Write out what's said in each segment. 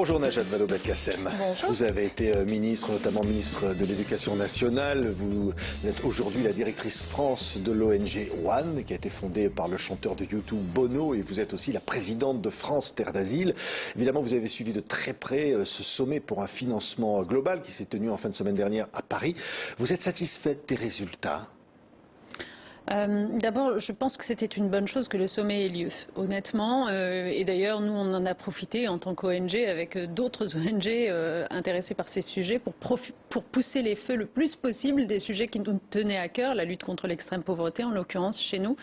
Bonjour Najat Vallaud-Belkacem. Vous avez été ministre, notamment ministre de l'Éducation nationale. Vous êtes aujourd'hui la directrice France de l'ONG One, qui a été fondée par le chanteur de YouTube Bono, et vous êtes aussi la présidente de France Terre d'Asile. Évidemment, vous avez suivi de très près ce sommet pour un financement global qui s'est tenu en fin de semaine dernière à Paris. Vous êtes satisfaite des résultats ? D'abord, je pense que c'était une bonne chose que le sommet ait lieu, honnêtement. Et d'ailleurs, nous, on en a profité en tant qu'ONG avec d'autres ONG intéressées par ces sujets pour pousser les feux le plus possible des sujets qui nous tenaient à cœur, la lutte contre l'extrême pauvreté, en l'occurrence chez nous,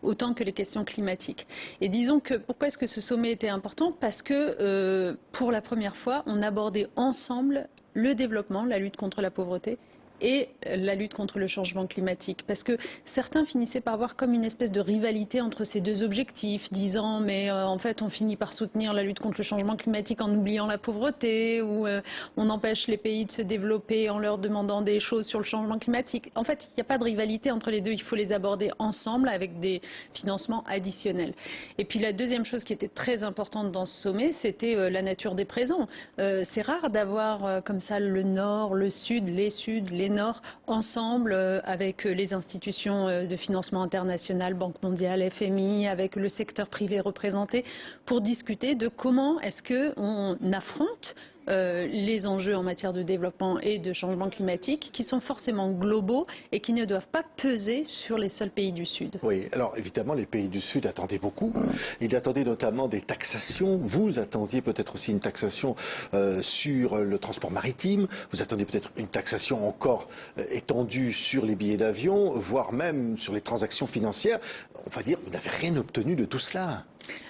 autant que les questions climatiques. Et disons que pourquoi est-ce que ce sommet était important? Parce que pour la première fois, on abordait ensemble le développement, la lutte contre la pauvreté, et la lutte contre le changement climatique. Parce que certains finissaient par voir comme une espèce de rivalité entre ces deux objectifs, disant mais en fait on finit par soutenir la lutte contre le changement climatique en oubliant la pauvreté, ou on empêche les pays de se développer en leur demandant des choses sur le changement climatique. En fait, il n'y a pas de rivalité entre les deux, il faut les aborder ensemble avec des financements additionnels. Et puis la deuxième chose qui était très importante dans ce sommet, c'était la nature des présents. C'est rare d'avoir comme ça le Nord, le Sud, les Nord ensemble avec les institutions de financement international, Banque mondiale, FMI, avec le secteur privé représenté pour discuter de comment est-ce qu'on affronte les enjeux en matière de développement et de changement climatique qui sont forcément globaux et qui ne doivent pas peser sur les seuls pays du Sud. Oui, alors évidemment les pays du Sud attendaient beaucoup. Ils attendaient notamment des taxations. Vous attendiez peut-être aussi une taxation sur le transport maritime. Vous attendiez peut-être une taxation encore étendue sur les billets d'avion, voire même sur les transactions financières. On va dire, vous n'avez rien obtenu de tout cela.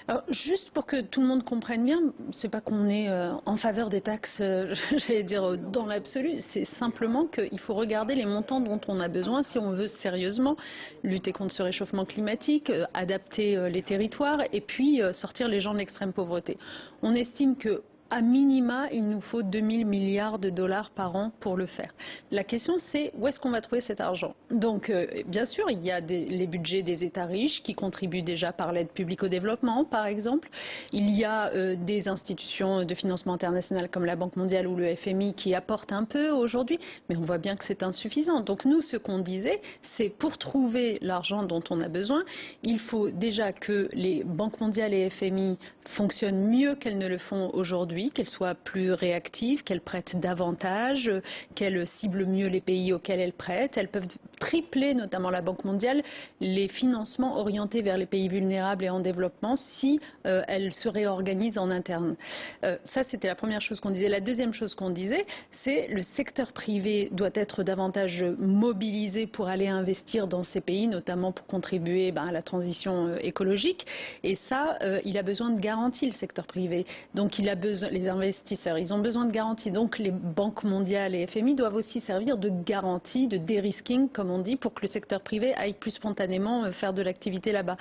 Alors, juste pour que tout le monde comprenne bien, c'est pas qu'on est en faveur des taxes, j'allais dire dans l'absolu, c'est simplement qu'il faut regarder les montants dont on a besoin si on veut sérieusement lutter contre ce réchauffement climatique, adapter les territoires et puis sortir les gens de l'extrême pauvreté. On estime que à minima, il nous faut 2000 milliards de dollars par an pour le faire. La question, c'est où est-ce qu'on va trouver cet argent? Donc, bien sûr, il y a les budgets des États riches qui contribuent déjà par l'aide publique au développement, par exemple. Il y a des institutions de financement international comme la Banque mondiale ou le FMI qui apportent un peu aujourd'hui, mais on voit bien que c'est insuffisant. Donc, nous, ce qu'on disait, c'est pour trouver l'argent dont on a besoin, il faut déjà que les banques mondiales et FMI fonctionnent mieux qu'elles ne le font aujourd'hui, qu'elles soient plus réactives, qu'elles prêtent davantage, qu'elles ciblent mieux les pays auxquels elles prêtent. Elles peuvent tripler, notamment la Banque mondiale, les financements orientés vers les pays vulnérables et en développement si elles se réorganisent en interne. Ça, c'était la première chose qu'on disait. La deuxième chose qu'on disait, c'est le secteur privé doit être davantage mobilisé pour aller investir dans ces pays, notamment pour contribuer à la transition écologique. Et ça, il a besoin de garanties, le secteur privé. Donc, il a besoin, les investisseurs, ils ont besoin de garanties. Donc, les banques mondiales et FMI doivent aussi servir de garantie, de dérisking, comme on dit, pour que le secteur privé aille plus spontanément faire de l'activité là-bas.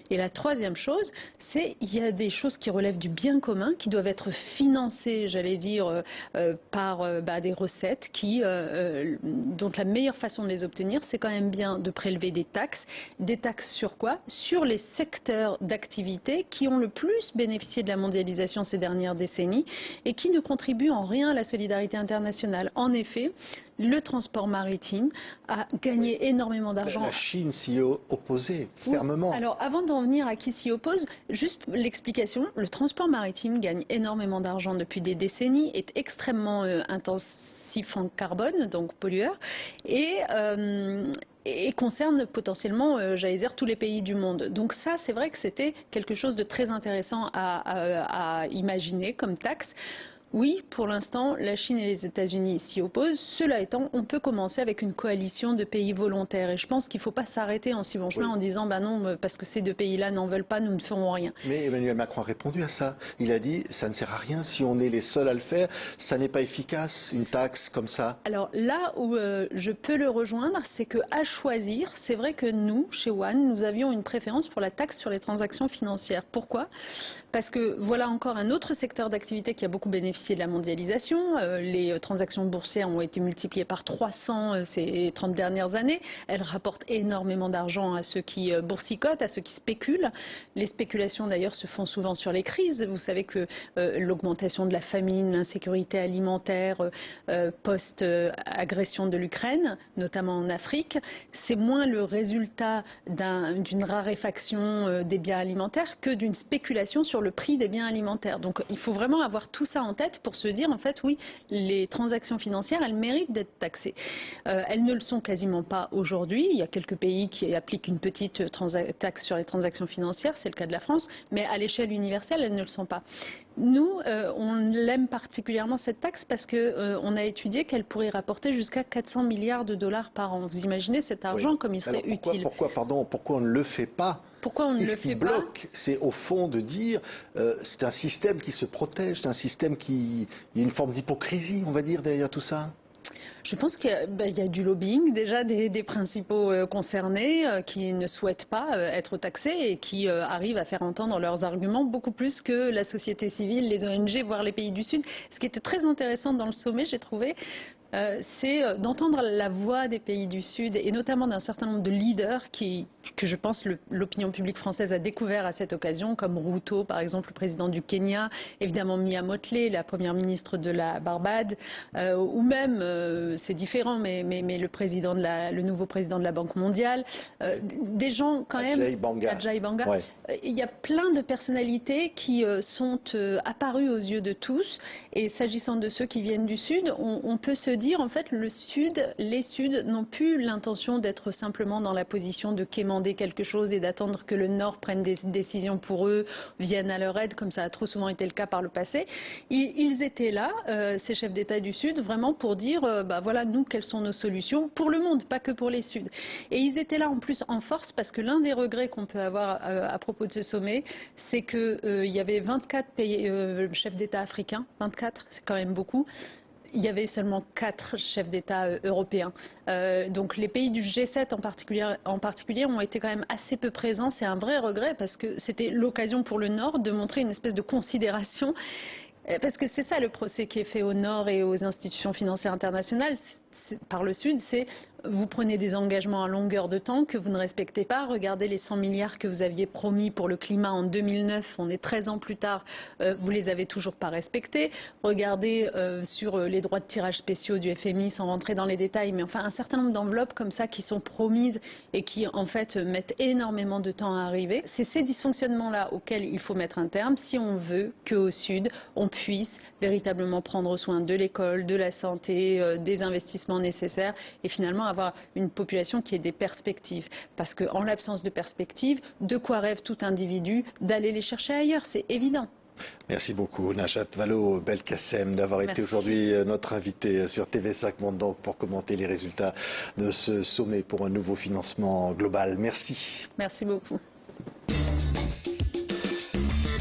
Et la troisième chose, c'est qu'il y a des choses qui relèvent du bien commun, qui doivent être financées, j'allais dire, par des recettes dont la meilleure façon de les obtenir, c'est quand même bien de prélever des taxes. Des taxes sur quoi? Sur les secteurs d'activité qui ont le plus bénéficié de la mondialisation ces dernières décennies et qui ne contribuent en rien à la solidarité internationale. En effet, le transport maritime a gagné énormément d'argent. La Chine s'y est opposée fermement. Oui. Alors, avant d'en venir à qui s'y oppose, juste l'explication. Le transport maritime gagne énormément d'argent depuis des décennies, est extrêmement intensif en carbone, donc pollueur, et concerne potentiellement, j'allais dire, tous les pays du monde. Donc ça, c'est vrai que c'était quelque chose de très intéressant à imaginer comme taxe. Oui, pour l'instant, la Chine et les États-Unis s'y opposent. Cela étant, on peut commencer avec une coalition de pays volontaires. Et je pense qu'il ne faut pas s'arrêter en si bon chemin en disant bah non, parce que ces deux pays-là n'en veulent pas, nous ne ferons rien. Mais Emmanuel Macron a répondu à ça. Il a dit ça ne sert à rien si on est les seuls à le faire. Ça n'est pas efficace, une taxe comme ça. Alors là où je peux le rejoindre, c'est qu'à choisir, c'est vrai que nous, chez One, nous avions une préférence pour la taxe sur les transactions financières. Pourquoi? Parce que voilà encore un autre secteur d'activité qui a beaucoup bénéficié bénéficié de la mondialisation. Les transactions boursières ont été multipliées par 300 ces 30 dernières années. Elles rapportent énormément d'argent à ceux qui boursicotent, à ceux qui spéculent. Les spéculations d'ailleurs se font souvent sur les crises. Vous savez que l'augmentation de la famine, l'insécurité alimentaire post-agression de l'Ukraine, notamment en Afrique, c'est moins le résultat d'une raréfaction des biens alimentaires que d'une spéculation sur le prix des biens alimentaires. Donc il faut vraiment avoir tout ça en tête pour se dire en fait oui, les transactions financières elles méritent d'être taxées. Elles ne le sont quasiment pas aujourd'hui. Il y a quelques pays qui appliquent une petite taxe sur les transactions financières, c'est le cas de la France, mais à l'échelle universelle elles ne le sont pas. Nous, on l'aime particulièrement cette taxe parce qu'on a étudié qu'elle pourrait rapporter jusqu'à 400 milliards de dollars par an. Vous imaginez cet argent comme il serait utile. Pourquoi on ne le fait pas? Pourquoi on ne le fait pas? Ce qui bloque, c'est au fond de dire c'est un système qui se protège, c'est un système qui... Il y a une forme d'hypocrisie, on va dire, derrière tout ça. Je pense qu'il y a du lobbying déjà des principaux concernés qui ne souhaitent pas être taxés et qui arrivent à faire entendre leurs arguments beaucoup plus que la société civile, les ONG, voire les pays du Sud. Ce qui était très intéressant dans le sommet, j'ai trouvé, c'est d'entendre la voix des pays du Sud et notamment d'un certain nombre de leaders que je pense l'opinion publique française a découvert à cette occasion, comme Ruto, par exemple, le président du Kenya, évidemment Mia Mottley, la première ministre de la Barbade, ou même, c'est différent, mais le nouveau président de la Banque mondiale, des gens quand même, Ajay Banga. Ouais. Il y a plein de personnalités qui sont apparues aux yeux de tous, et s'agissant de ceux qui viennent du Sud, on peut se dire en fait les Suds n'ont plus l'intention d'être simplement dans la position de quémander quelque chose et d'attendre que le Nord prenne des décisions pour eux, vienne à leur aide, comme ça a trop souvent été le cas par le passé. Ils étaient là, ces chefs d'État du Sud, vraiment pour dire voilà nous quelles sont nos solutions pour le monde, pas que pour les Suds. Et ils étaient là en plus en force parce que l'un des regrets qu'on peut avoir à propos de ce sommet, c'est qu'il y avait 24 chefs d'État africains, 24, c'est quand même beaucoup. Il y avait seulement 4 chefs d'État européens. Donc les pays du G7 en particulier ont été quand même assez peu présents. C'est un vrai regret parce que c'était l'occasion pour le Nord de montrer une espèce de considération. Parce que c'est ça le procès qui est fait au Nord et aux institutions financières internationales par le Sud, c'est vous prenez des engagements à longueur de temps que vous ne respectez pas. Regardez les 100 milliards que vous aviez promis pour le climat en 2009, on est 13 ans plus tard, vous les avez toujours pas respectés. Regardez sur les droits de tirage spéciaux du FMI, sans rentrer dans les détails, mais enfin un certain nombre d'enveloppes comme ça qui sont promises et qui en fait mettent énormément de temps à arriver. C'est ces dysfonctionnements-là auxquels il faut mettre un terme si on veut qu'au Sud, on puisse véritablement prendre soin de l'école, de la santé, des investissements nécessaires et finalement avoir une population qui ait des perspectives. Parce qu'en l'absence de perspectives, de quoi rêve tout individu? D'aller les chercher ailleurs, c'est évident. Merci beaucoup Najat Vallaud-Belkacem d'avoir été aujourd'hui notre invitée sur TV5 Monde donc pour commenter les résultats de ce sommet pour un nouveau financement global. Merci. Merci beaucoup.